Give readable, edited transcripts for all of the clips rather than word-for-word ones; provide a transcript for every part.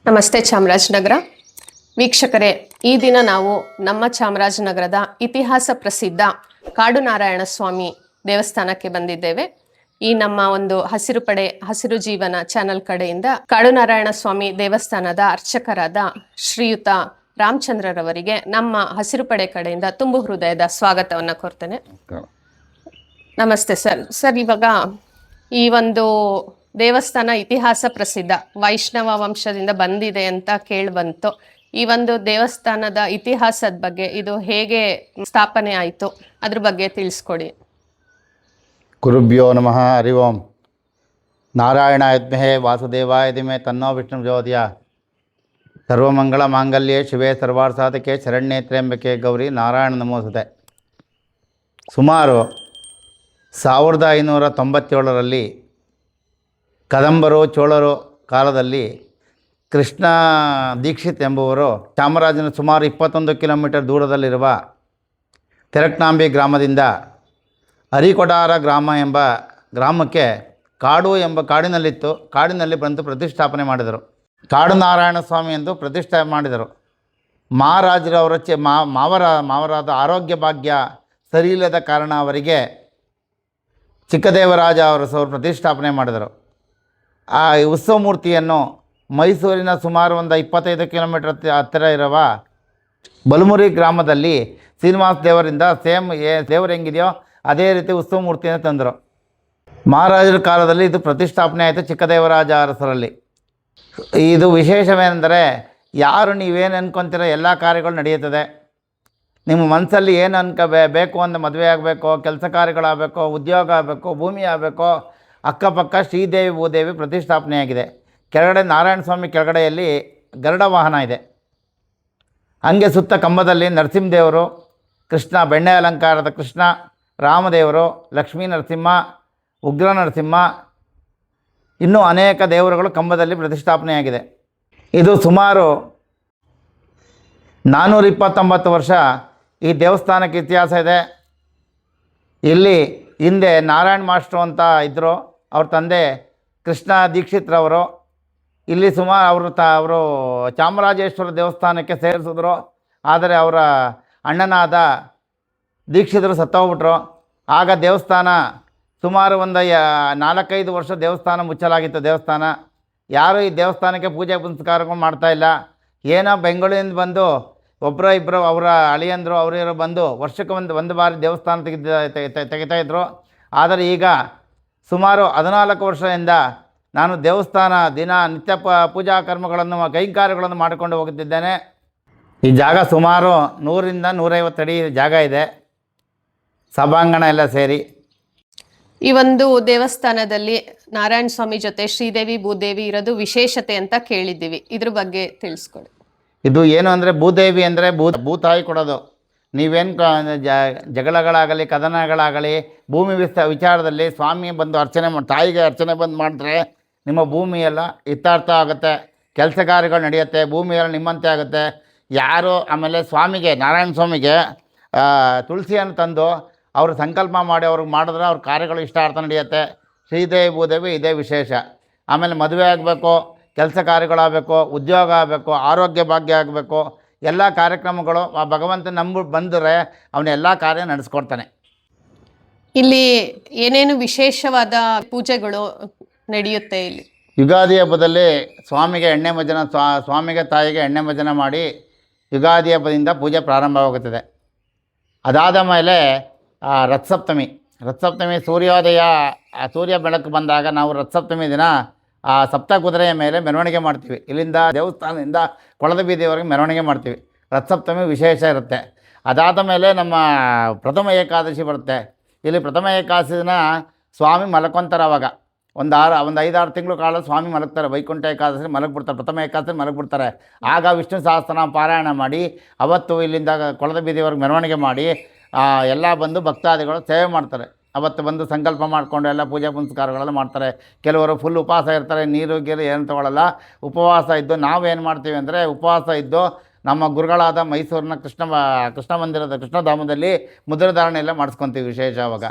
ನಮಸ್ತೆ ಚಾಮರಾಜನಗರ ವೀಕ್ಷಕರೇ, ಈ ದಿನ ನಾವು ನಮ್ಮ ಚಾಮರಾಜನಗರದ ಇತಿಹಾಸ ಪ್ರಸಿದ್ಧ ಕಾಡು ನಾರಾಯಣ ಸ್ವಾಮಿ ದೇವಸ್ಥಾನಕ್ಕೆ ಬಂದಿದ್ದೇವೆ. ಈ ನಮ್ಮ ಒಂದು ಹಸಿರು ಪಡೆ ಹಸಿರು ಜೀವನ ಚಾನೆಲ್ ಕಡೆಯಿಂದ ಕಾಡು ನಾರಾಯಣ ಸ್ವಾಮಿ ದೇವಸ್ಥಾನದ ಅರ್ಚಕರಾದ ಶ್ರೀಯುತ ರಾಮಚಂದ್ರರವರಿಗೆ ನಮ್ಮ ಹಸಿರು ಪಡೆ ಕಡೆಯಿಂದ ತುಂಬು ಹೃದಯದ ಸ್ವಾಗತವನ್ನು ಕೋರ್ತೇನೆ. ನಮಸ್ತೆ ಸರ್. ಇವಾಗ ಈ ಒಂದು ದೇವಸ್ಥಾನ ಇತಿಹಾಸ ಪ್ರಸಿದ್ಧ ವೈಷ್ಣವ ವಂಶದಿಂದ ಬಂದಿದೆ ಅಂತ ಕೇಳಿಬಂತು. ಈ ಒಂದು ದೇವಸ್ಥಾನದ ಇತಿಹಾಸದ ಬಗ್ಗೆ, ಇದು ಹೇಗೆ ಸ್ಥಾಪನೆ ಆಯಿತು, ಅದ್ರ ಬಗ್ಗೆ ತಿಳಿಸ್ಕೊಡಿ. ಗುರುಭ್ಯೋ ನಮಃ. ಹರಿ ಓಂ. ನಾರಾಯಣಾಯ ವಿದ್ಮಹೇ ವಾಸುದೇವಾಯ ಧೀಮಹಿ ತನ್ನೋ ವಿಷ್ಣು ಪ್ರಚೋದಯಾತ್. ಸರ್ವಮಂಗಳ ಮಾಂಗಲ್ಯೆ ಶಿವೆ ಸರ್ವಾರ್ಥಸಾಧಕೆ ಶರಣ್ಯೇ ತ್ರ್ಯಂಬಕೆ ಗೌರಿ ನಾರಾಯಣ ನಮೋಸ್ತುತೆ. ಸುಮಾರು 1597ರಲ್ಲಿ ಕದಂಬರು ಚೋಳರು ಕಾಲದಲ್ಲಿ ಕೃಷ್ಣ ದೀಕ್ಷಿತ್ ಎಂಬುವರು ಚಾಮರಾಜನ ಸುಮಾರು 21 ಕಿಲೋಮೀಟರ್ ದೂರದಲ್ಲಿರುವ ತೆರಕ್ನಾಂಬಿ ಗ್ರಾಮದಿಂದ ಹರಿಕೊಡಾರ ಗ್ರಾಮ ಎಂಬ ಗ್ರಾಮಕ್ಕೆ ಕಾಡು ಎಂಬ ಕಾಡಿನಲ್ಲಿತ್ತು. ಕಾಡಿನಲ್ಲಿ ಬಂದು ಪ್ರತಿಷ್ಠಾಪನೆ ಮಾಡಿದರು. ಕಾಡು ನಾರಾಯಣ ಸ್ವಾಮಿ ಎಂದು ಪ್ರತಿಷ್ಠಾಪನೆ ಮಾಡಿದರು. ಮಹಾರಾಜರವರ ಮಾವರಾದ ಆರೋಗ್ಯ ಭಾಗ್ಯ ಸರಿಯಿಲ್ಲದ ಕಾರಣ ಅವರಿಗೆ ಚಿಕ್ಕದೇವರಾಜ ಅವರು ಪ್ರತಿಷ್ಠಾಪನೆ ಮಾಡಿದರು. ಆ ಉತ್ಸವ ಮೂರ್ತಿಯನ್ನು ಮೈಸೂರಿನ ಸುಮಾರು ಒಂದು 25 ಕಿಲೋಮೀಟರ್ ಹತ್ತಿರ ಇರುವ ಬಲಮುರಿ ಗ್ರಾಮದಲ್ಲಿ ಶ್ರೀನಿವಾಸ ದೇವರಿಂದ ದೇವರು ಹೆಂಗಿದೆಯೋ ಅದೇ ರೀತಿ ಉತ್ಸವ ಮೂರ್ತಿಯನ್ನು ತಂದರು. ಮಹಾರಾಜರ ಕಾಲದಲ್ಲಿ ಇದು ಪ್ರತಿಷ್ಠಾಪನೆ ಆಯಿತು ಚಿಕ್ಕದೇವರಾಜ ಅರಸರಲ್ಲಿ. ಇದು ವಿಶೇಷವೇನೆಂದರೆ, ಯಾರು ನೀವೇನು ಅನ್ಕೊತೀರ ಎಲ್ಲ ಕಾರ್ಯಗಳು ನಡೆಯುತ್ತದೆ. ನಿಮ್ಮ ಮನಸ್ಸಲ್ಲಿ ಏನು ಬೇಕು ಅಂದರೆ ಮದುವೆ ಆಗಬೇಕೋ, ಕೆಲಸ ಕಾರ್ಯಗಳಾಗಬೇಕೋ, ಉದ್ಯೋಗ ಆಗಬೇಕೋ, ಭೂಮಿ ಆಗಬೇಕೋ, ಅಕ್ಕಪಕ್ಕ ಶ್ರೀದೇವಿ ಭೂದೇವಿ ಪ್ರತಿಷ್ಠಾಪನೆಯಾಗಿದೆ. ಕೆಳಗಡೆ ನಾರಾಯಣ ಸ್ವಾಮಿ ಕೆಳಗಡೆಯಲ್ಲಿ ಗರುಡ ವಾಹನ ಇದೆ. ಹಂಗೆ ಸುತ್ತ ಕಂಬದಲ್ಲಿ ನರಸಿಂಹದೇವರು, ಕೃಷ್ಣ ಬೆಣ್ಣೆ ಅಲಂಕಾರದ ಕೃಷ್ಣ, ರಾಮದೇವರು, ಲಕ್ಷ್ಮೀ ನರಸಿಂಹ, ಉಗ್ರ ನರಸಿಂಹ, ಇನ್ನೂ ಅನೇಕ ದೇವರುಗಳು ಕಂಬದಲ್ಲಿ ಪ್ರತಿಷ್ಠಾಪನೆಯಾಗಿದೆ. ಇದು ಸುಮಾರು 429 ವರ್ಷ ಈ ದೇವಸ್ಥಾನಕ್ಕೆ ಇತಿಹಾಸ ಇದೆ. ಇಲ್ಲಿ ಹಿಂದೆ ನಾರಾಯಣ್ ಮಾಸ್ಟ್ರು ಅಂತ ಇದ್ದರು. ಅವ್ರ ತಂದೆ ಕೃಷ್ಣ ದೀಕ್ಷಿತ್ರವರು ಇಲ್ಲಿ ಸುಮಾರು ಅವರು ಚಾಮರಾಜೇಶ್ವರ ದೇವಸ್ಥಾನಕ್ಕೆ ಸೇರಿಸಿದ್ರು. ಆದರೆ ಅವರ ಅಣ್ಣನಾದ ದೀಕ್ಷಿತರು ಸತ್ತೋಗ್ಬಿಟ್ರು. ಆಗ ದೇವಸ್ಥಾನ ಸುಮಾರು ಒಂದು 4-5 ವರ್ಷ ದೇವಸ್ಥಾನ ಮುಚ್ಚಲಾಗಿತ್ತು. ದೇವಸ್ಥಾನ ಯಾರೂ ಈ ದೇವಸ್ಥಾನಕ್ಕೆ ಪೂಜೆ ಪುನಸ್ಕಾರಗಳು ಮಾಡ್ತಾಯಿಲ್ಲ. ಏನೋ ಬೆಂಗಳೂರಿಂದ ಬಂದು ಒಬ್ಬರು ಇಬ್ಬರು ಅವರ ಅಳಿಯಂದರು ಅವರಿರೋ ಬಂದು ವರ್ಷಕ್ಕೆ ಒಂದು ಬಾರಿ ದೇವಸ್ಥಾನ ತೆಗಿತಾಯಿದ್ರು. ಆದರೆ ಈಗ ಸುಮಾರು 14 ವರ್ಷದಿಂದ ನಾನು ದೇವಸ್ಥಾನ ದಿನ ನಿತ್ಯ ಪೂಜಾ ಕರ್ಮಗಳನ್ನು ಕೈಂಕಾರ್ಯಗಳನ್ನು ಮಾಡಿಕೊಂಡು ಹೋಗುತ್ತಿದ್ದೇನೆ. ಈ ಜಾಗ ಸುಮಾರು 100ರಿಂದ 150 ಅಡಿ ಜಾಗ ಇದೆ, ಸಭಾಂಗಣ ಎಲ್ಲ ಸೇರಿ. ಈ ಒಂದು ದೇವಸ್ಥಾನದಲ್ಲಿ ನಾರಾಯಣ ಸ್ವಾಮಿ ಜೊತೆ ಶ್ರೀದೇವಿ ಭೂದೇವಿ ಇರೋದು ವಿಶೇಷತೆ ಅಂತ ಕೇಳಿದ್ದೀವಿ. ಇದ್ರ ಬಗ್ಗೆ ತಿಳಿಸ್ಕೊಡಿ. ಇದು ಏನು ಅಂದರೆ, ಭೂದೇವಿ ಅಂದರೆ ಭೂತಾಯಿ ಕೊಡೋದು. ನೀವೇನು ಜಗಳಗಳಾಗಲಿ ಕದನಗಳಾಗಲಿ ಭೂಮಿ ವಿಚಾರದಲ್ಲಿ ಸ್ವಾಮಿ ಬಂದು ತಾಯಿಗೆ ಅರ್ಚನೆ ಬಂದು ಮಾಡಿದ್ರೆ ನಿಮ್ಮ ಭೂಮಿಯೆಲ್ಲ ಹಿತಾರ್ಥ ಆಗುತ್ತೆ, ಕೆಲಸ ಕಾರ್ಯಗಳು ನಡೆಯುತ್ತೆ, ಭೂಮಿಯೆಲ್ಲ ನಿಮ್ಮಂತೆ ಆಗುತ್ತೆ. ಯಾರು ಆಮೇಲೆ ಸ್ವಾಮಿಗೆ ನಾರಾಯಣ ಸ್ವಾಮಿಗೆ ತುಳಸಿಯನ್ನು ತಂದು ಅವರು ಸಂಕಲ್ಪ ಮಾಡಿ ಅವ್ರಿಗೆ ಮಾಡಿದ್ರೆ ಅವ್ರ ಕಾರ್ಯಗಳು ಇಷ್ಟಾರ್ಥ ನಡೆಯುತ್ತೆ. ಶ್ರೀದೇವಿ ಭೂದೇವಿ ಇದೇ ವಿಶೇಷ. ಆಮೇಲೆ ಮದುವೆ ಆಗಬೇಕು, ಕೆಲಸ ಕಾರ್ಯಗಳಾಗಬೇಕು, ಉದ್ಯೋಗ ಆಗಬೇಕು, ಆರೋಗ್ಯ ಭಾಗ್ಯ ಆಗಬೇಕು, ಎಲ್ಲ ಕಾರ್ಯಕ್ರಮಗಳು ಆ ಭಗವಂತ ಬಂದರೆ ಅವನ ಎಲ್ಲ ಕಾರ್ಯ ನಡೆಸ್ಕೊಡ್ತಾನೆ. ಇಲ್ಲಿ ಏನೇನು ವಿಶೇಷವಾದ ಪೂಜೆಗಳು ನಡೆಯುತ್ತೆ? ಇಲ್ಲಿ ಯುಗಾದಿ ಹಬ್ಬದಲ್ಲಿ ಸ್ವಾಮಿಗೆ ಎಣ್ಣೆ ಮಜ್ಜನ ಸ್ವಾಮಿಗೆ ತಾಯಿಗೆ ಎಣ್ಣೆ ಮಜ್ಜನ ಮಾಡಿ ಯುಗಾದಿ ಹಬ್ಬದಿಂದ ಪೂಜೆ ಪ್ರಾರಂಭವಾಗುತ್ತದೆ. ಅದಾದ ಮೇಲೆ ರಥಸಪ್ತಮಿ ಸೂರ್ಯೋದಯ, ಸೂರ್ಯ ಬೆಳಕು ಬಂದಾಗ ನಾವು ರಥಸಪ್ತಮಿ ದಿನ ಆ ಸಪ್ತ ಕುದುರೆಯ ಮೇಲೆ ಮೆರವಣಿಗೆ ಮಾಡ್ತೀವಿ. ಇಲ್ಲಿಂದ ದೇವಸ್ಥಾನದಿಂದ ಕೊಳದ ಬೀದಿಯವರೆಗೆ ಮೆರವಣಿಗೆ ಮಾಡ್ತೀವಿ. ರಥಸಪ್ತಮಿ ವಿಶೇಷ ಇರುತ್ತೆ. ಅದಾದ ಮೇಲೆ ನಮ್ಮ ಪ್ರಥಮ ಏಕಾದಶಿ ಬರುತ್ತೆ. ಇಲ್ಲಿ ಪ್ರಥಮ ಏಕಾದಶಿ ದಿನ ಸ್ವಾಮಿ ಮಲ್ಕೊಂತಾರೆ. ಅವಾಗ ಒಂದು 5-6 ತಿಂಗಳು ಕಾಲ ಸ್ವಾಮಿ ಮಲಗ್ತಾರೆ. ವೈಕುಂಠ ಏಕಾದಶಿ ಮಲಗಿಬಿಡ್ತಾರೆ, ಪ್ರಥಮ ಏಕಾದಶಿ ಮಲಗಿಬಿಡ್ತಾರೆ. ಆಗ ವಿಷ್ಣು ಸಹಸ್ರನಾಮ ಪಾರಾಯಣ ಮಾಡಿ ಅವತ್ತು ಇಲ್ಲಿಂದ ಕೊಳದ ಬೀದಿಯವರೆಗೆ ಮೆರವಣಿಗೆ ಮಾಡಿ ಎಲ್ಲ ಬಂದು ಭಕ್ತಾದಿಗಳು ಸೇವೆ ಮಾಡ್ತಾರೆ. ಅವತ್ತು ಬಂದು ಸಂಕಲ್ಪ ಮಾಡಿಕೊಂಡು ಎಲ್ಲ ಪೂಜೆ ಪುನಸ್ಕಾರಗಳೆಲ್ಲ ಮಾಡ್ತಾರೆ. ಕೆಲವರು ಫುಲ್ ಉಪವಾಸ ಇರ್ತಾರೆ, ನೀರು ಗೀರು ಏನು ತೊಗೊಳ್ಳಲ್ಲ, ಉಪವಾಸ ಇದ್ದು ನಾವೇನು ಮಾಡ್ತೀವಿ ಅಂದರೆ, ಉಪವಾಸ ಇದ್ದು ನಮ್ಮ ಗುರುಗಳಾದ ಮೈಸೂರಿನ ಕೃಷ್ಣ ಮಂದಿರದ ಕೃಷ್ಣಧಾಮದಲ್ಲಿ ಮುದ್ರಧಾರಣೆ ಎಲ್ಲ ಮಾಡಿಸ್ಕೊತೀವಿ ವಿಶೇಷ. ಅವಾಗ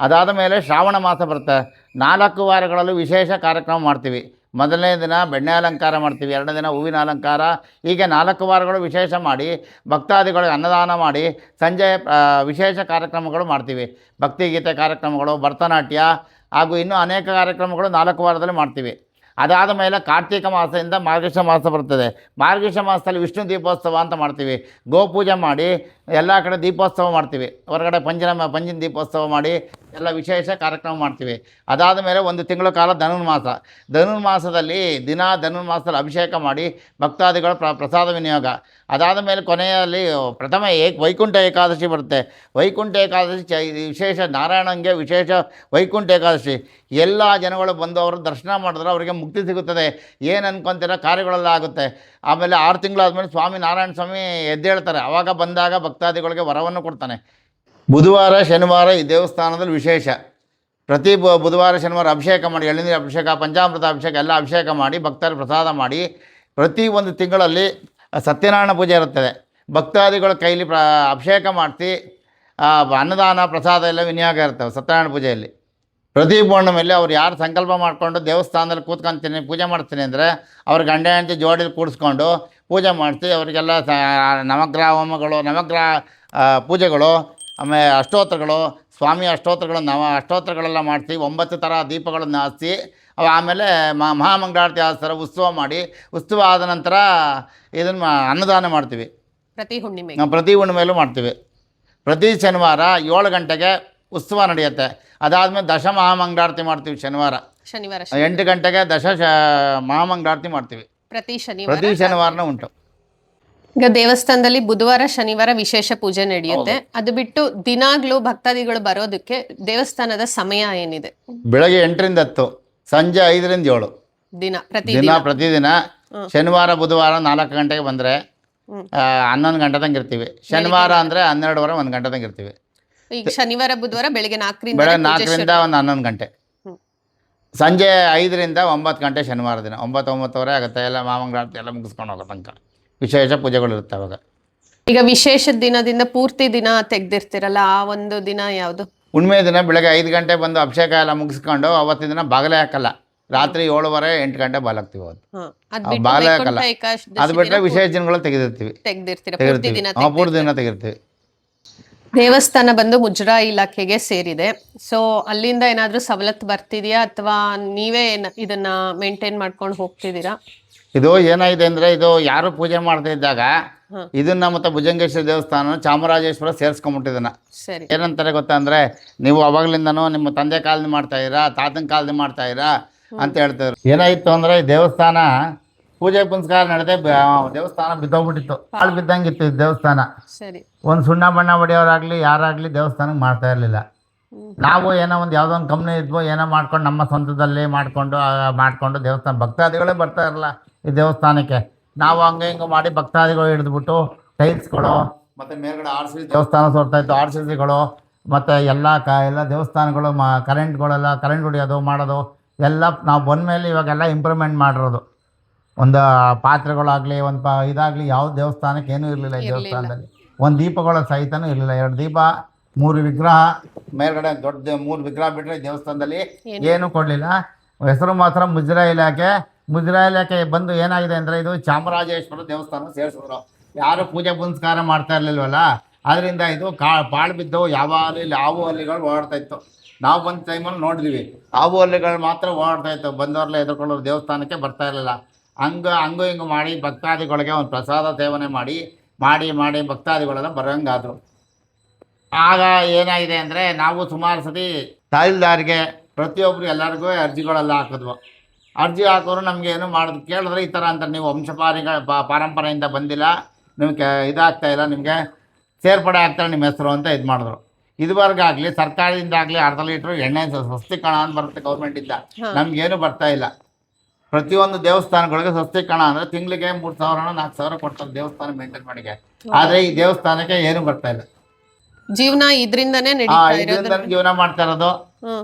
ಅದಾದ ಮೇಲೆ ಶ್ರಾವಣ ಮಾಸ ಬರುತ್ತೆ. 4 ವಾರಗಳಲ್ಲೂ ವಿಶೇಷ ಕಾರ್ಯಕ್ರಮ ಮಾಡ್ತೀವಿ. ಮೊದಲನೇ ದಿನ ಬೆಣ್ಣೆ ಅಲಂಕಾರ ಮಾಡ್ತೀವಿ, ಎರಡನೇ ದಿನ ಹೂವಿನ ಅಲಂಕಾರ. ಹೀಗೆ 4 ವಾರಗಳು ವಿಶೇಷ ಮಾಡಿ ಭಕ್ತಾದಿಗಳಿಗೆ ಅನ್ನದಾನ ಮಾಡಿ ಸಂಜೆ ವಿಶೇಷ ಕಾರ್ಯಕ್ರಮಗಳು ಮಾಡ್ತೀವಿ. ಭಕ್ತಿಗೀತೆ ಕಾರ್ಯಕ್ರಮಗಳು, ಭರತನಾಟ್ಯ ಹಾಗೂ ಇನ್ನೂ ಅನೇಕ ಕಾರ್ಯಕ್ರಮಗಳು 4 ವಾರದಲ್ಲಿ ಮಾಡ್ತೀವಿ. ಅದಾದ ಮೇಲೆ ಕಾರ್ತೀಕ ಮಾಸದಿಂದ ಮಾರ್ಗಶಿರ ಮಾಸ ಬರ್ತದೆ. ಮಾರ್ಗಶಿರ ಮಾಸದಲ್ಲಿ ವಿಷ್ಣು ದೀಪೋತ್ಸವ ಅಂತ ಮಾಡ್ತೀವಿ. ಗೋಪೂಜೆ ಮಾಡಿ ಎಲ್ಲ ಕಡೆ ದೀಪೋತ್ಸವ ಮಾಡ್ತೀವಿ. ಹೊರಗಡೆ ಪಂಜಿನ ದೀಪೋತ್ಸವ ಮಾಡಿ ಎಲ್ಲ ವಿಶೇಷ ಕಾರ್ಯಕ್ರಮ ಮಾಡ್ತೀವಿ. ಅದಾದ ಮೇಲೆ 1 ತಿಂಗಳ ಕಾಲ ಧನುರ್ಮಾಸ. ಧನುರ್ಮಾಸದಲ್ಲಿ ಧನುರ್ಮಾಸದಲ್ಲಿ ಅಭಿಷೇಕ ಮಾಡಿ ಭಕ್ತಾದಿಗಳ ಪ್ರಸಾದ ವಿನಿಯೋಗ. ಅದಾದ ಮೇಲೆ ಕೊನೆಯಲ್ಲಿ ಪ್ರಥಮ ವೈಕುಂಠ ಏಕಾದಶಿ ಬರುತ್ತೆ. ವೈಕುಂಠ ಏಕಾದಶಿ ವಿಶೇಷ ನಾರಾಯಣಂಗೆ ವಿಶೇಷ ವೈಕುಂಠ ಏಕಾದಶಿ. ಎಲ್ಲ ಜನಗಳು ಬಂದು ಅವರು ದರ್ಶನ ಮಾಡಿದ್ರೆ ಅವರಿಗೆ ಮುಕ್ತಿ ಸಿಗುತ್ತದೆ. ಏನು ಅನ್ಕೊತೀರ ಕಾರ್ಯಗಳೆಲ್ಲ ಆಗುತ್ತೆ. ಆಮೇಲೆ 6 ತಿಂಗಳಾದಮೇಲೆ ಸ್ವಾಮಿ ನಾರಾಯಣ ಸ್ವಾಮಿ ಎದ್ದೇಳ್ತಾರೆ. ಆವಾಗ ಬಂದಾಗ ಭಕ್ತಾದಿಗಳಿಗೆ ವರವನ್ನು ಕೊಡ್ತಾನೆ. ಬುಧವಾರ ಶನಿವಾರ ಈ ದೇವಸ್ಥಾನದಲ್ಲಿ ವಿಶೇಷ. ಪ್ರತಿ ಬುಧವಾರ ಶನಿವಾರ ಅಭಿಷೇಕ ಮಾಡಿ, ಎಳ್ನೀರು ಅಭಿಷೇಕ, ಪಂಚಾಮೃತ ಅಭಿಷೇಕ ಎಲ್ಲ ಅಭಿಷೇಕ ಮಾಡಿ ಭಕ್ತರ ಪ್ರಸಾದ ಮಾಡಿ, ಪ್ರತಿ 1 ತಿಂಗಳಲ್ಲಿ ಸತ್ಯನಾರಾಯಣ ಪೂಜೆ ಇರುತ್ತದೆ. ಭಕ್ತಾದಿಗಳ ಕೈಲಿ ಅಭಿಷೇಕ ಮಾಡಿಸಿ ಅನ್ನದಾನ ಪ್ರಸಾದ ಎಲ್ಲ ವಿನಿಯೋಗ ಇರ್ತವೆ ಸತ್ಯನಾರಾಯಣ ಪೂಜೆಯಲ್ಲಿ. ಪ್ರತಿ ಪೌರ್ಣಮಿಯಲ್ಲಿ ಅವ್ರು ಯಾರು ಸಂಕಲ್ಪ ಮಾಡಿಕೊಂಡು ದೇವಸ್ಥಾನದಲ್ಲಿ ಕೂತ್ಕೊಂತೀನಿ ಪೂಜೆ ಮಾಡ್ತೀನಿ ಅಂದರೆ ಅವ್ರ ಗಂಡ ಹೆಂಡತಿ ಜೋಡಿಲಿ ಕೂಡಿಸ್ಕೊಂಡು ಪೂಜೆ ಮಾಡಿಸಿ ಅವರಿಗೆಲ್ಲ ನವಗ್ರಹ ಹೋಮಗಳು, ನವಗ್ರಹ ಪೂಜೆಗಳು, ಆಮೇಲೆ ಅಷ್ಟೋತ್ತರಗಳು, ಸ್ವಾಮಿ ಅಷ್ಟೋತ್ತರಗಳು, ಅಷ್ಟೋತ್ತರಗಳೆಲ್ಲ ಮಾಡಿಸಿ 9 ಥರ ದೀಪಗಳನ್ನು ಹಚ್ಚಿ ಆಮೇಲೆ ಮಹಾಮಂಗಳಾರತಿ ಆಸ್ತರ ಉತ್ಸವ ಮಾಡಿ, ಉತ್ಸವ ಆದ ನಂತರ ಇದನ್ನು ಅನ್ನದಾನ ಮಾಡ್ತೀವಿ. ಪ್ರತಿ ಹುಣ್ಣಿಮೆಯಲ್ಲೂ ಮಾಡ್ತೀವಿ. ಪ್ರತಿ ಶನಿವಾರ 7 ಗಂಟೆಗೆ ಉತ್ಸವ ನಡೆಯುತ್ತೆ. ಅದಾದಮೇಲೆ ದಶ ಮಹಾಮಂಗಳಾರತಿ ಮಾಡ್ತೀವಿ. ಶನಿವಾರ 8 ಗಂಟೆಗೆ ಮಹಾಮಂಗಳಾರತಿ ಮಾಡ್ತೀವಿ. ಪ್ರತಿ ಶನಿವಾರನೂ ಉಂಟು. ಈಗ ದೇವಸ್ಥಾನದಲ್ಲಿ ಬುಧವಾರ ಶನಿವಾರ ವಿಶೇಷ ಪೂಜೆ ನಡೆಯುತ್ತೆ. ಅದು ಬಿಟ್ಟು ದಿನಾಗ್ಲೂ ಭಕ್ತಾದಿಗಳು ಬರೋದಕ್ಕೆ ದೇವಸ್ಥಾನದ ಸಮಯ ಏನಿದೆ? ಬೆಳಗ್ಗೆ 8 ರಿಂದ 10, ಸಂಜೆ 5 ರಿಂದ 7 ಪ್ರತಿದಿನ. ಶನಿವಾರ ಬುಧವಾರ 4 ಗಂಟೆಗೆ ಬಂದರೆ 11 ಗಂಟೆ ತನಕ ಇರ್ತೀವಿ. ಶನಿವಾರ ಅಂದರೆ 12ವರೆ 1 ಗಂಟೆ ತನಕ ಇರ್ತೀವಿ. ಈಗ ಶನಿವಾರ ಬುಧವಾರ ಬೆಳಗ್ಗೆ 4 ರಿಂದ 11 ಗಂಟೆ, ಸಂಜೆ 5 ರಿಂದ 9 ಗಂಟೆ ಶನಿವಾರ ದಿನ. 9-9ವರೆ ಆಗುತ್ತೆ. ಎಲ್ಲ ಮಹಾಮಂಗಳಾರತಿ ಎಲ್ಲ ಮುಗಿಸ್ಕೊಂಡು ಹೋಗೋ ತನಕ ವಿಶೇಷ ಪೂಜೆಗಳು ಇರುತ್ತೆ ಅವಾಗ. ಈಗ ವಿಶೇಷ ದಿನದಿಂದ ಪೂರ್ತಿ ದಿನ ತೆಗ್ದಿರ್ತೀರಲ್ಲ, ಆ ಒಂದು ದಿನ ಯಾವುದು? ಹುಣ್ಣಿಮೆ ದಿನ ಬೆಳಗ್ಗೆ 5 ಗಂಟೆ ಬಂದು ಅಭಿಷೇಕ ಎಲ್ಲ ಮುಗಿಸ್ಕೊಂಡು ಅವತ್ತಿನ ದಿನ ಬಾಗಿಲೇ ಹಾಕಲ್ಲ. ರಾತ್ರಿ 7ವರೆ 8 ಗಂಟೆ ಬಾಲಾಗ್ತೀವಿ. ಅವತ್ತು ಬಾಗಿಲೇ ಹಾಕಲ್ಲ. ಅದು ಬಿಟ್ಟರೆ ವಿಶೇಷ ದಿನಗಳು ತೆಗೆದಿರ್ತೀವಿ. ಪೂರ್ತಿ ದಿನ ತೆಗಿರ್ತೀವಿ. ದೇವಸ್ಥಾನ ಬಂದು ಮುಜರಾಯಿ ಇಲಾಖೆಗೆ ಸೇರಿದೆ. ಸೊ ಅಲ್ಲಿಂದ ಏನಾದರೂ ಸವಲತ್ತು ಬರ್ತಿದೆಯಾ ಅಥವಾ ನೀವೇ ಇದನ್ನ ಮೇಂಟೈನ್ ಮಾಡ್ಕೊಂಡು ಹೋಗ್ತಿದ್ದೀರಾ? ಇದು ಏನಾಗಿದೆ ಅಂದರೆ, ಇದು ಯಾರು ಪೂಜೆ ಮಾಡ್ತಾ ಇದ್ದಾಗ ಇದನ್ನ ಮತ್ತೆ ಭುಜಂಗೇಶ್ವರ ದೇವಸ್ಥಾನ ಚಾಮರಾಜೇಶ್ವರ ಸೇರಿಸ್ಕೊಂಡ್ಬಿಟ್ಟಿದ್ದನ್ನ. ಏನಂತಾರೆ ಗೊತ್ತಾ ಅಂದರೆ, ನೀವು ಅವಾಗ್ಲಿಂದನೂ ನಿಮ್ಮ ತಂದೆ ಕಾಲದಿಂದ ಮಾಡ್ತಾ ಇದ್ದೀರಾ, ತಾತನ ಕಾಲದಿಂದ ಮಾಡ್ತಾ ಇದ್ದೀರಾ ಅಂತ ಹೇಳ್ತಿದ್ರು. ಏನಾಯಿತು ಅಂದರೆ, ದೇವಸ್ಥಾನ ಪೂಜೆ ಪುನಸ್ಕಾರ ನಡೆದೇ ದೇವಸ್ಥಾನ ಬಿದ್ದೋಗ್ಬಿಟ್ಟಿತ್ತು. ಹಾಳು ಬಿದ್ದಂಗಿತ್ತು ಈ ದೇವಸ್ಥಾನ. ಒಂದು ಸುಣ್ಣ ಬಣ್ಣ ಹೊಡೆಯೋರಾಗಲಿ ಯಾರಾಗಲಿ ದೇವಸ್ಥಾನಕ್ಕೆ ಮಾಡ್ತಾ ಇರಲಿಲ್ಲ. ನಾವು ಏನೋ ಯಾವುದೋ ಒಂದು ಕಂಪ್ನಿ ಇದ್ವೋ ಏನೋ ಮಾಡ್ಕೊಂಡು ನಮ್ಮ ಸ್ವಂತದಲ್ಲಿ ಮಾಡಿಕೊಂಡು ದೇವಸ್ಥಾನ ಭಕ್ತಾದಿಗಳೇ ಬರ್ತಾ ಇರಲ್ಲ ಈ ದೇವಸ್ಥಾನಕ್ಕೆ. ನಾವು ಹಂಗೆ ಹಿಂಗೆ ಮಾಡಿ ಭಕ್ತಾದಿಗಳು ಹಿಡಿದ್ಬಿಟ್ಟು ಟೈಲ್ಸ್ಗಳು ಮತ್ತು ಮೇಲ್ಗಡೆ RCC ದೇವಸ್ಥಾನ ಸೋರ್ತಾಯಿತ್ತು. RCCಗಳು ಮತ್ತು ಎಲ್ಲ ದೇವಸ್ಥಾನಗಳು ಕರೆಂಟ್ ಹೊಡಿಯೋದು ಮಾಡೋದು ಎಲ್ಲ ನಾವು ಬಂದ ಮೇಲೆ ಇವಾಗೆಲ್ಲ ಇಂಪ್ರೂವ್ಮೆಂಟ್ ಮಾಡಿರೋದು. ಒಂದು ಪಾತ್ರೆಗಳಾಗಲಿ ಇದಾಗಲಿ ಯಾವ ದೇವಸ್ಥಾನಕ್ಕೆ ಏನೂ ಇರಲಿಲ್ಲ ಈ ದೇವಸ್ಥಾನದಲ್ಲಿ. ಒಂದು ದೀಪಗಳ ಸಹಿತನೂ ಇರಲಿಲ್ಲ. 2 ದೀಪ, 3 ವಿಗ್ರಹ, ಮೇಲ್ಗಡೆ ದೊಡ್ಡ 3 ವಿಗ್ರಹ ಬಿಟ್ಟರೆ ದೇವಸ್ಥಾನದಲ್ಲಿ ಏನೂ ಕೊಡಲಿಲ್ಲ. ಹೆಸರು ಮಾತ್ರ ಮುಜರಾಯಿ ಇಲಾಖೆ ಬಂದು ಏನಾಗಿದೆ ಅಂದರೆ, ಇದು ಚಾಮರಾಜೇಶ್ವರ ದೇವಸ್ಥಾನ ಸೇರಿಸಿದ್ರು. ಯಾರು ಪೂಜೆ ಪುನಸ್ಕಾರ ಮಾಡ್ತಾ ಇರಲಿಲ್ವಲ್ಲ, ಅದರಿಂದ ಇದು ಪಾಳು ಬಿದ್ದು ಯಾವಾಗಲೂ ಇಲ್ಲಿ ಹಾವು ಹಲ್ಲಿಗಳು ಓಡಾಡ್ತಾ ಇತ್ತು. ನಾವು ಬಂದ ಟೈಮಲ್ಲಿ ನೋಡಿದ್ವಿ, ಹಾವು ಹಲ್ಲಿಗಳು ಮಾತ್ರ ಓಡಾಡ್ತಾ ಇತ್ತು. ಬಂದವ್ರಲ್ಲ ಎದುರ್ಕೊಳ್ಳೋರು ದೇವಸ್ಥಾನಕ್ಕೆ ಬರ್ತಾ ಇರಲಿಲ್ಲ. ಹಂಗೂ ಹಿಂಗೆ ಮಾಡಿ ಭಕ್ತಾದಿಗಳಿಗೆ ಒಂದು ಪ್ರಸಾದ ಸೇವನೆ ಮಾಡಿ ಭಕ್ತಾದಿಗಳೆಲ್ಲ ಬರೋಂಗಾದರು. ಆಗ ಏನಾಗಿದೆ ಅಂದರೆ, ನಾವು ಸುಮಾರು ಸತಿ ತಹಸೀಲ್ದಾರ್ಗೆ ಪ್ರತಿಯೊಬ್ಬರು ಎಲ್ಲರಿಗೂ ಅರ್ಜಿಗಳೆಲ್ಲ ಹಾಕಿದ್ವು. ಅರ್ಜಿ ಹಾಕೋರು ನಮಗೆ ಏನು ಮಾಡೋದು ಕೇಳಿದ್ರೆ ಈ ಥರ ಅಂತ, ನೀವು ಪಾರಂಪರೆಯಿಂದ ಬಂದಿಲ್ಲ, ನಿಮಗೆ ಇದಾಗ್ತಾ ಇಲ್ಲ, ನಿಮಗೆ ಸೇರ್ಪಡೆ ಆಗ್ತಾರೆ ನಿಮ್ಮ ಹೆಸರು ಅಂತ ಇದು ಮಾಡಿದ್ರು. ಇದುವರೆಗಾಗಲಿ ಸರ್ಕಾರದಿಂದ ಆಗಲಿ 1/2 ಲೀಟ್ರ್ ಎಣ್ಣೆ ಸ್ವಸ್ತಿಕಣ ಅಂತ ಬರುತ್ತೆ ಗೌರ್ಮೆಂಟಿಂದ. ನಮಗೇನು ಬರ್ತಾ ಇಲ್ಲ. ಪ್ರತಿಯೊಂದು ದೇವಸ್ಥಾನಗಳಿಗೆ ಸ್ವಸ್ತಿಕಣ ಅಂದರೆ ತಿಂಗಳಿಗೆ 3,000-4,000 ಕೊಡ್ತಾರೆ ದೇವಸ್ಥಾನ ಮೇಂಟೈನ್ ಮಾಡಿಗೆ. ಆದರೆ ಈ ದೇವಸ್ಥಾನಕ್ಕೆ ಏನು ಬರ್ತಾ ಇಲ್ಲ. ಜೀವನ ಇದರಿಂದನೇ ಜೀವನ ಮಾಡ್ತಾ ಇರೋದು.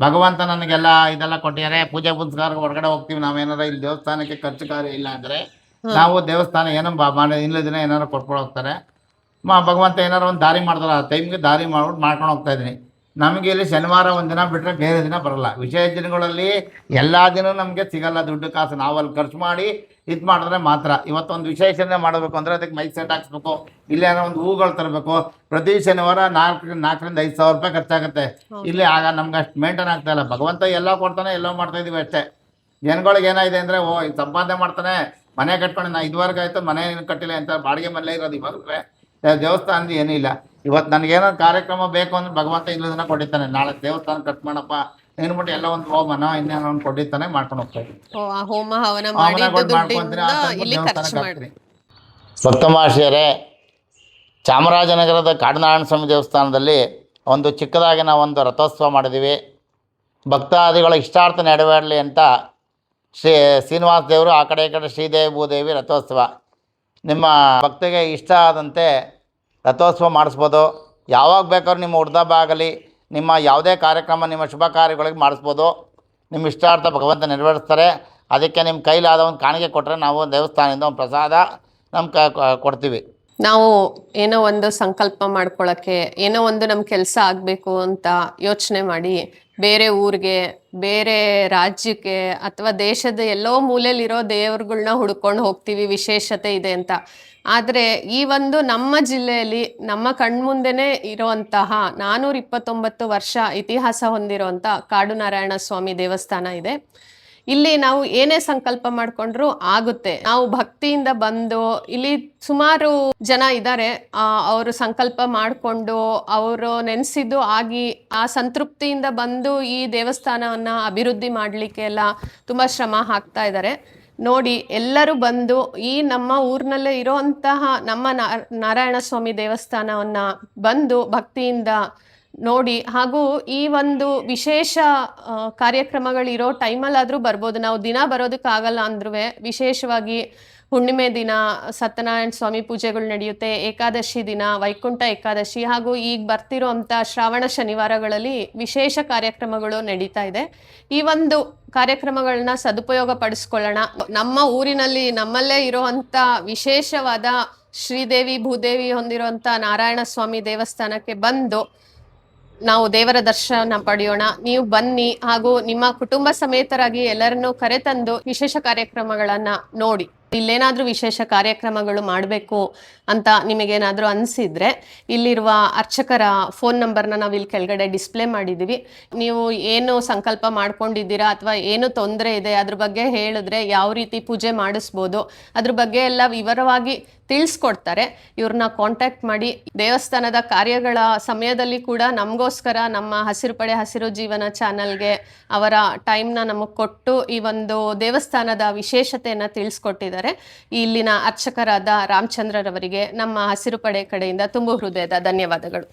ಭಗವಂತ ನನಗೆಲ್ಲ ಇದೆಲ್ಲ ಕೊಟ್ಟಿದ್ದಾರೆ. ಪೂಜೆ ಪುನಸ್ಕಾರ ಹೊರಗಡೆ ಹೋಗ್ತೀವಿ ನಾವೇನಾರ, ಇಲ್ಲಿ ದೇವಸ್ಥಾನಕ್ಕೆ ಖರ್ಚು ಕಾರ್ಯ ಇಲ್ಲ ಅಂದರೆ ನಾವು ದೇವಸ್ಥಾನ ಏನೋ ಇಲ್ಲದಿನ ಏನಾರು ಕೊಟ್ಕೊಂಡು ಹೋಗ್ತಾರೆ. ಭಗವಂತ ಏನಾರು ಒಂದು ದಾರಿ ಮಾಡ್ತಾರೆ. ಆ ಟೈಮ್ಗೆ ದಾರಿ ಮಾಡ್ಕೊಂಡು ಹೋಗ್ತಾ ಇದ್ದೀನಿ. ನಮಗೆ ಇಲ್ಲಿ ಶನಿವಾರ ಒಂದಿನ ಬಿಟ್ಟರೆ ಬೇರೆ ದಿನ ಬರಲ್ಲ. ವಿಶೇಷ ದಿನಗಳಲ್ಲಿ ಎಲ್ಲ ದಿನ ನಮಗೆ ಸಿಗಲ್ಲ ದುಡ್ಡು ಕಾಸು. ನಾವು ಅಲ್ಲಿ ಖರ್ಚು ಮಾಡಿ ಇದು ಮಾಡಿದ್ರೆ ಮಾತ್ರ. ಇವತ್ತೊಂದು ವಿಶೇಷನೇ ಮಾಡಬೇಕು ಅಂದರೆ ಅದಕ್ಕೆ ಮೈಕ್ ಸೆಟ್ ಹಾಕ್ಸ್ಬೇಕು, ಇಲ್ಲೇನೋ ಒಂದು ಹೂಗಳು ತರಬೇಕು. ಪ್ರತಿ ಶನಿವಾರ 4,000 5,000 ರೂಪಾಯಿ ಖರ್ಚಾಗುತ್ತೆ. ಇಲ್ಲಿ ಆಗ ನಮ್ಗೆ ಅಷ್ಟು ಮೇಂಟೈನ್ ಆಗ್ತಾ ಇಲ್ಲ. ಭಗವಂತ ಎಲ್ಲ ಕೊಡ್ತಾನೆ, ಎಲ್ಲೋ ಮಾಡ್ತಾ ಇದೀವಿ ಅಷ್ಟೇ. ಜನಗಳಿಗೆ ಏನಾಗಿದೆ ಅಂದರೆ ಇದು ಸಂಪಾದನೆ ಮಾಡ್ತಾನೆ, ಮನೆ ಕಟ್ಕೊಂಡು ನಾ ಇದುವರೆಗೆ ಆಯಿತು ಮನೆ ಕಟ್ಟಿಲ್ಲ ಅಂತ ಬಾಡಿಗೆ ಮನೆ ಇರೋದು. ಇವಾಗ ದೇವಸ್ಥಾನದ ಏನೂ ಇಲ್ಲ. ಇವತ್ತು ನನಗೇನಾದ್ರು ಕಾರ್ಯಕ್ರಮ ಬೇಕು ಅಂದ್ರೆ ಭಗವಂತ ಇಲ್ಲದನ್ನ ಕೊಟ್ಟಿರ್ತಾನೆ. ನಾಳೆ ದೇವಸ್ಥಾನ ಕಟ್ ಮಾಡಪ್ಪ ಏನ್ಬಿಟ್ಟು ಎಲ್ಲ ಒಂದು ಹೋಮನೋ ಇನ್ನೇನೋ ಒಂದು ಕೊಟ್ಟಿರ್ತಾನೆ, ಮಾಡ್ಕೊಂಡು ಹೋಗ್ತಾರೆ. ಹೋಮ ಹವನ ಮಾಡಿದ್ದು ಇಲ್ಲಿ ಖರ್ಚು ಮಾಡಿ. ಭಕ್ತಮಾಶಿಯರೇ, ಚಾಮರಾಜನಗರದ ಕಾಡುನಾರಾಯಣ ಸ್ವಾಮಿ ದೇವಸ್ಥಾನದಲ್ಲಿ ಒಂದು ಚಿಕ್ಕದಾಗಿನ ಒಂದು ರಥೋತ್ಸವ ಮಾಡಿದ್ದೀವಿ. ಭಕ್ತಾದಿಗಳ ಇಷ್ಟಾರ್ಥ ನೆರವೇರಲಿ ಅಂತ ಶ್ರೀನಿವಾಸ ದೇವರು, ಆ ಕಡೆ ಈ ಕಡೆ ಶ್ರೀದೇವಿ ಭೂದೇವಿ ರಥೋತ್ಸವ. ನಿಮ್ಮ ಭಕ್ತಿಗೆ ಇಷ್ಟ ಆದಂತೆ ರಥೋತ್ಸವ ಮಾಡಿಸ್ಬೋದು. ಯಾವಾಗ ಬೇಕಾದ್ರೂ ನಿಮ್ಮ ಹುಡ್ದಬ್ಬ ಆಗಲಿ, ನಿಮ್ಮ ಯಾವುದೇ ಕಾರ್ಯಕ್ರಮ, ನಿಮ್ಮ ಶುಭ ಕಾರ್ಯಗಳಿಗೆ ಮಾಡಿಸ್ಬೋದು. ನಿಮ್ಮ ಇಷ್ಟಾರ್ಥ ಭಗವಂತ ನೆರವೇರಿಸ್ತಾರೆ. ಅದಕ್ಕೆ ನಿಮ್ಮ ಕೈಲಾದ ಒಂದು ಕಾಣಿಕೆ ಕೊಟ್ಟರೆ ನಾವು ದೇವಸ್ಥಾನದಿಂದ ಒಂದು ಪ್ರಸಾದ ಕೊಡ್ತೀವಿ. ನಾವು ಏನೋ ಒಂದು ಸಂಕಲ್ಪ ಮಾಡ್ಕೊಳ್ಳೋಕ್ಕೆ, ಏನೋ ಒಂದು ನಮ್ಮ ಕೆಲಸ ಆಗಬೇಕು ಅಂತ ಯೋಚನೆ ಮಾಡಿ ಬೇರೆ ಊರಿಗೆ, ಬೇರೆ ರಾಜ್ಯಕ್ಕೆ ಅಥವಾ ದೇಶದ ಎಲ್ಲೋ ಮೂಲೆಯಲ್ಲಿರೋ ದೇವ್ರುಗಳ್ನ ಹುಡ್ಕೊಂಡು ಹೋಗ್ತೀವಿ, ವಿಶೇಷತೆ ಇದೆ ಅಂತ. ಆದರೆ ಈ ಒಂದು ನಮ್ಮ ಜಿಲ್ಲೆಯಲ್ಲಿ ನಮ್ಮ ಕಣ್ಮುಂದೆನೇ ಇರೋವಂತಹ 429 ವರ್ಷ ಇತಿಹಾಸ ಹೊಂದಿರುವಂಥ ಕಾಡುನಾರಾಯಣ ಸ್ವಾಮಿ ದೇವಸ್ಥಾನ ಇದೆ. ಇಲ್ಲಿ ನಾವು ಏನೇ ಸಂಕಲ್ಪ ಮಾಡಿಕೊಂಡ್ರೂ ಆಗುತ್ತೆ. ನಾವು ಭಕ್ತಿಯಿಂದ ಬಂದು, ಇಲ್ಲಿ ಸುಮಾರು ಜನ ಇದ್ದಾರೆ, ಅವರು ಸಂಕಲ್ಪ ಮಾಡಿಕೊಂಡು ಅವರು ನೆನೆಸಿದ್ದು ಆಗಿ ಆ ಸಂತೃಪ್ತಿಯಿಂದ ಬಂದು ಈ ದೇವಸ್ಥಾನವನ್ನು ಅಭಿವೃದ್ಧಿ ಮಾಡಲಿಕ್ಕೆ ಎಲ್ಲ ತುಂಬ ಶ್ರಮ ಹಾಕ್ತಾ ಇದ್ದಾರೆ. ನೋಡಿ, ಎಲ್ಲರೂ ಬಂದು ಈ ನಮ್ಮ ಊರಿನಲ್ಲೇ ಇರೋವಂತಹ ನಮ್ಮ ನಾರಾಯಣ ಸ್ವಾಮಿ ದೇವಸ್ಥಾನವನ್ನು ಬಂದು ಭಕ್ತಿಯಿಂದ ನೋಡಿ, ಹಾಗೂ ಈ ಒಂದು ವಿಶೇಷ ಕಾರ್ಯಕ್ರಮಗಳಿರೋ ಟೈಮಲ್ಲಾದರೂ ಬರ್ಬೋದು. ನಾವು ದಿನ ಬರೋದಕ್ಕಾಗಲ್ಲ ಅಂದ್ರೂ ವಿಶೇಷವಾಗಿ ಹುಣ್ಣಿಮೆ ದಿನ ಸತ್ಯನಾರಾಯಣ ಸ್ವಾಮಿ ಪೂಜೆಗಳು ನಡೆಯುತ್ತೆ, ಏಕಾದಶಿ ದಿನ ವೈಕುಂಠ ಏಕಾದಶಿ, ಹಾಗೂ ಈಗ ಬರ್ತಿರೋ ಅಂಥ ಶ್ರಾವಣ ಶನಿವಾರಗಳಲ್ಲಿ ವಿಶೇಷ ಕಾರ್ಯಕ್ರಮಗಳು ನಡೀತಾ ಇದೆ. ಈ ಒಂದು ಕಾರ್ಯಕ್ರಮಗಳನ್ನ ಸದುಪಯೋಗ ಪಡಿಸ್ಕೊಳ್ಳೋಣ. ನಮ್ಮ ಊರಿನಲ್ಲಿ ನಮ್ಮಲ್ಲೇ ಇರೋವಂಥ ವಿಶೇಷವಾದ ಶ್ರೀದೇವಿ ಭೂದೇವಿ ಹೊಂದಿರುವಂಥ ನಾರಾಯಣ ಸ್ವಾಮಿ ದೇವಸ್ಥಾನಕ್ಕೆ ಬಂದು ನಾವು ದೇವರ ದರ್ಶನ ಪಡೆಯೋಣ. ನೀವು ಬನ್ನಿ, ಹಾಗೂ ನಿಮ್ಮ ಕುಟುಂಬ ಸಮೇತರಾಗಿ ಎಲ್ಲರನ್ನೂ ಕರೆತಂದು ವಿಶೇಷ ಕಾರ್ಯಕ್ರಮಗಳನ್ನ ನೋಡಿ. ಇಲ್ಲೇನಾದ್ರೂ ವಿಶೇಷ ಕಾರ್ಯಕ್ರಮಗಳು ಮಾಡಬೇಕು ಅಂತ ನಿಮಗೇನಾದ್ರೂ ಅನಿಸಿದ್ರೆ ಇಲ್ಲಿರುವ ಅರ್ಚಕರ ಫೋನ್ ನಂಬರ್ನ ನಾವು ಇಲ್ಲಿ ಕೆಳಗಡೆ ಡಿಸ್ಪ್ಲೇ ಮಾಡಿದ್ದೀವಿ. ನೀವು ಏನು ಸಂಕಲ್ಪ ಮಾಡ್ಕೊಂಡಿದ್ದೀರಾ ಅಥವಾ ಏನು ತೊಂದರೆ ಇದೆ ಅದ್ರ ಬಗ್ಗೆ ಹೇಳಿದ್ರೆ ಯಾವ ರೀತಿ ಪೂಜೆ ಮಾಡಿಸ್ಬೋದು ಅದ್ರ ಬಗ್ಗೆ ಎಲ್ಲ ವಿವರವಾಗಿ ತಿಳಿಸ್ಕೊಡ್ತಾರೆ. ಇವ್ರನ್ನ ಕಾಂಟ್ಯಾಕ್ಟ್ ಮಾಡಿ. ದೇವಸ್ಥಾನದ ಕಾರ್ಯಗಳ ಸಮಯದಲ್ಲಿ ಕೂಡ ನಮಗೋಸ್ಕರ ನಮ್ಮ ಹಸಿರು ಪಡೆ ಹಸಿರು ಜೀವನ ಚಾನಲ್ಗೆ ಅವರ ಟೈಮ್ನ ನಮಗೆ ಕೊಟ್ಟು ಈ ಒಂದು ದೇವಸ್ಥಾನದ ವಿಶೇಷತೆಯನ್ನು ತಿಳಿಸ್ಕೊಟ್ಟಿದ್ದಾರೆ. ಇಲ್ಲಿನ ಅರ್ಚಕರಾದ ರಾಮಚಂದ್ರರವರಿಗೆ ನಮ್ಮ ಹಸಿರು ಪಡೆ ಕಡೆಯಿಂದ ತುಂಬು ಹೃದಯದ ಧನ್ಯವಾದಗಳು.